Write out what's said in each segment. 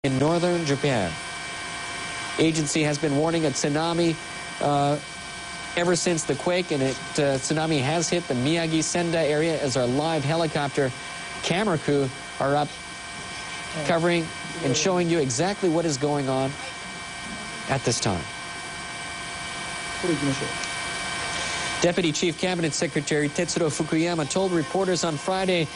in northern Japan. Agency has been warning a tsunami ever since the quake, and tsunami has hit the Miyagi Sendai area as our live helicopter camera crew are up covering and showing you exactly what is going on at this time. Deputy Chief Cabinet Secretary Tetsuro Fukuyama told reporters on Friday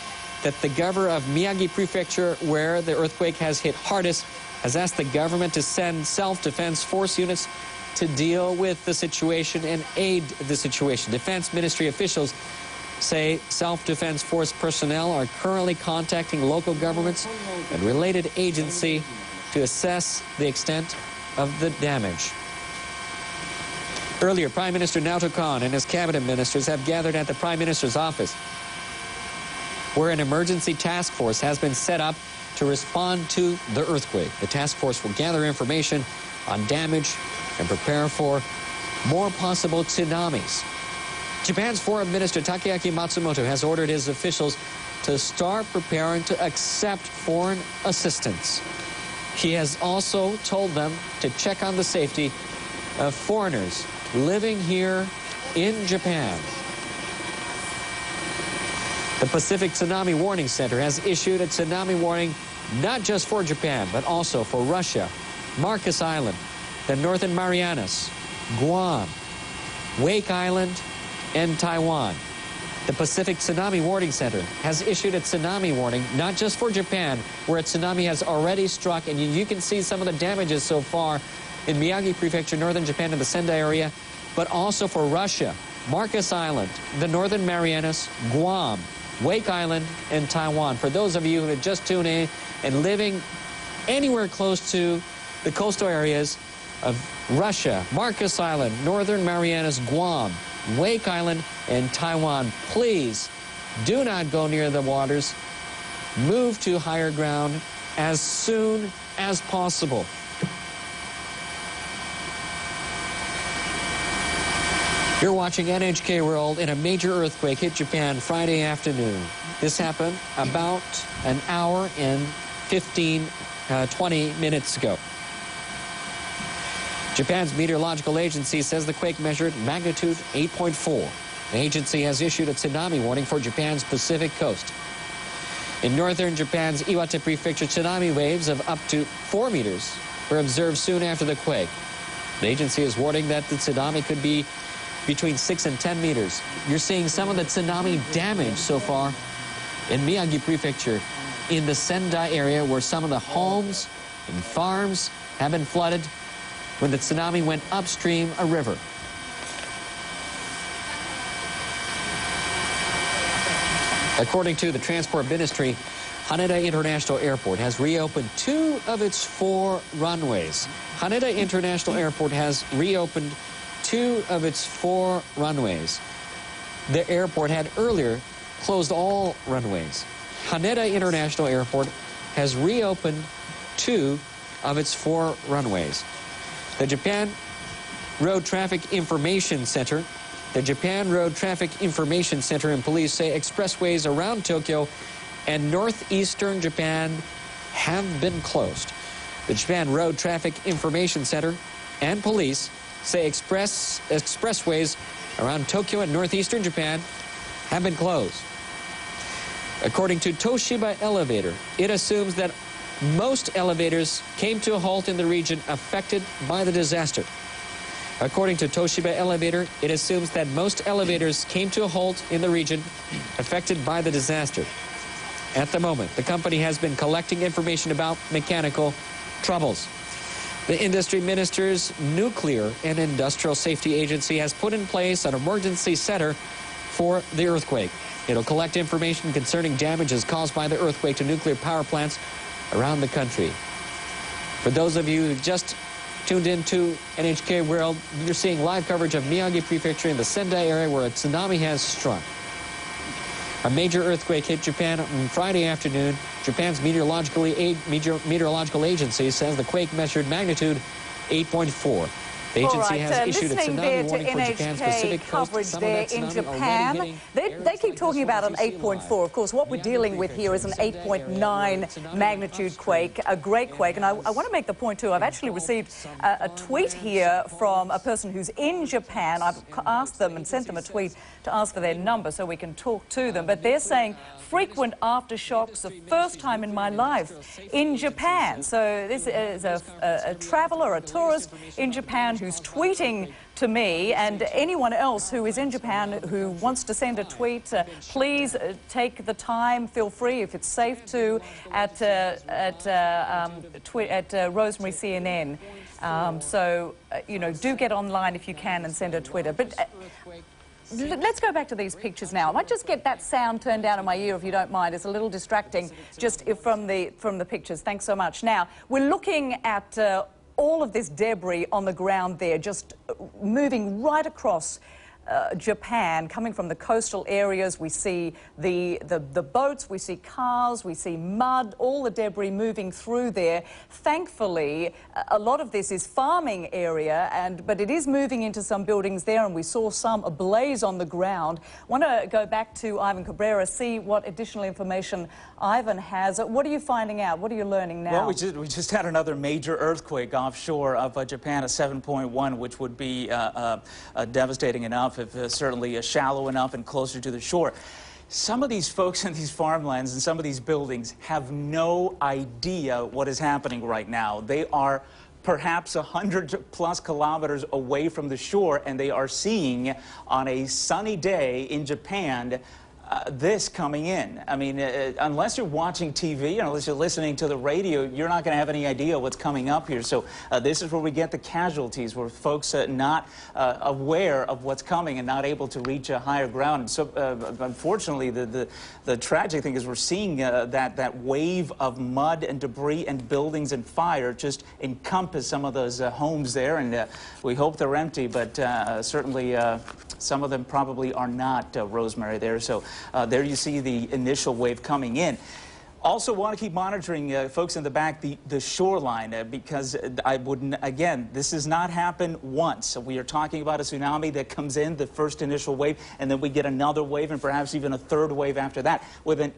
that the governor of Miyagi Prefecture, where the earthquake has hit hardest, has asked the government to send self-defense force units to deal with the situation and aid the situation. Defense Ministry officials say self-defense force personnel are currently contacting local governments and related agency to assess the extent of the damage. Earlier, Prime Minister Naoto Kan and his cabinet ministers have gathered at the Prime Minister's office, where an emergency task force has been set up to respond to the earthquake. The task force will gather information on damage and prepare for more possible tsunamis. Japan's Foreign Minister Takeaki Matsumoto has ordered his officials to start preparing to accept foreign assistance. He has also told them to check on the safety of foreigners living here in Japan. The Pacific Tsunami Warning Center has issued a tsunami warning not just for Japan, but also for Russia, Marcus Island, the Northern Marianas, Guam, Wake Island, and Taiwan. The Pacific Tsunami Warning Center has issued a tsunami warning not just for Japan, where a tsunami has already struck, and you can see some of the damages so far in Miyagi Prefecture, northern Japan, and the Sendai area, but also for Russia, Marcus Island, the Northern Marianas, Guam, Wake Island, and Taiwan. For those of you who have just tuned in and living anywhere close to the coastal areas of Russia, Marcus Island, Northern Marianas, Guam, Wake Island, and Taiwan, please do not go near the waters. Move to higher ground as soon as possible. You're watching NHK World, and a major earthquake hit Japan Friday afternoon. This happened about an hour and 20 minutes ago. Japan's meteorological agency says the quake measured magnitude 8.4. The agency has issued a tsunami warning for Japan's Pacific coast. In northern Japan's Iwate Prefecture, tsunami waves of up to 4 meters were observed soon after the quake. The agency is warning that the tsunami could be between 6 and 10 meters. You're seeing some of the tsunami damage so far in Miyagi Prefecture, in the Sendai area, where some of the homes and farms have been flooded when the tsunami went upstream a river. According to the Transport Ministry, Haneda International Airport has reopened 2 of its 4 runways. Haneda International Airport has reopened 2 of its 4 runways. The airport had earlier closed all runways. Haneda International Airport has reopened 2 of its 4 runways. The Japan Road Traffic Information Center and police say expressways around Tokyo and northeastern Japan have been closed. The Japan Road Traffic Information Center and police say expressways around Tokyo and northeastern Japan have been closed. According to Toshiba Elevator, it assumes that most elevators came to a halt in the region affected by the disaster. According to Toshiba Elevator, it assumes that most elevators came to a halt in the region affected by the disaster. At the moment, the company has been collecting information about mechanical troubles. The Industry Minister's Nuclear and Industrial Safety Agency has put in place an emergency center for the earthquake. It'll collect information concerning damages caused by the earthquake to nuclear power plants around the country. For those of you who just tuned into NHK World, you're seeing live coverage of Miyagi Prefecture in the Sendai area, where a tsunami has struck. A major earthquake hit Japan on Friday afternoon. Japan's meteorological agency says the quake measured magnitude 8.4. The agency right, has issued a listening tsunami there to warning for Japan's NHK Pacific coast. coverage Some of there that in tsunami Japan. already hitting They keep talking about an 8.4. Of course, what we're dealing with here is an 8.9 magnitude quake, a great quake. And I want to make the point, too, I've actually received a tweet here from a person who's in Japan. I've asked them and sent them a tweet to ask for their number so we can talk to them. But they're saying frequent aftershocks, the first time in my life in Japan. So this is a traveler, a tourist in Japan who's tweeting to me, and anyone else who is in Japan who wants to send a tweet, please take the time, feel free if it's safe to, at Rosemary CNN. You know, do get online if you can and send a Twitter. But let's go back to these pictures now. I might just get that sound turned down in my ear if you don't mind. It's a little distracting just from the pictures. Thanks so much. Now, we're looking at all of this debris on the ground there, just moving right across Japan, coming from the coastal areas. We see the boats, we see cars, we see mud, all the debris moving through there. Thankfully, a lot of this is farming area, but it is moving into some buildings there, and we saw some ablaze on the ground. I want to go back to Ivan Cabrera, see what additional information Ivan has. What are you finding out? What are you learning now? Well, we just had another major earthquake offshore of Japan, a 7.1, which would be devastating enough, if certainly shallow enough and closer to the shore. Some of these folks in these farmlands and some of these buildings have no idea what is happening right now. They are perhaps 100+ kilometers away from the shore, and they are seeing on a sunny day in Japan this coming in. I mean, unless you're watching TV, unless you're listening to the radio, you're not going to have any idea what's coming up here. So this is where we get the casualties, where folks are not aware of what's coming and not able to reach a higher ground. And so, unfortunately, the tragic thing is we're seeing that wave of mud and debris and buildings and fire just encompass some of those homes there. And we hope they're empty, but certainly some of them probably are not, Rosemary, there. So there you see the initial wave coming in. Also want to keep monitoring, folks in the back, the shoreline, because I wouldn't, again, this has not happened once. We are talking about a tsunami that comes in, the first initial wave, and then we get another wave and perhaps even a third wave after that. With an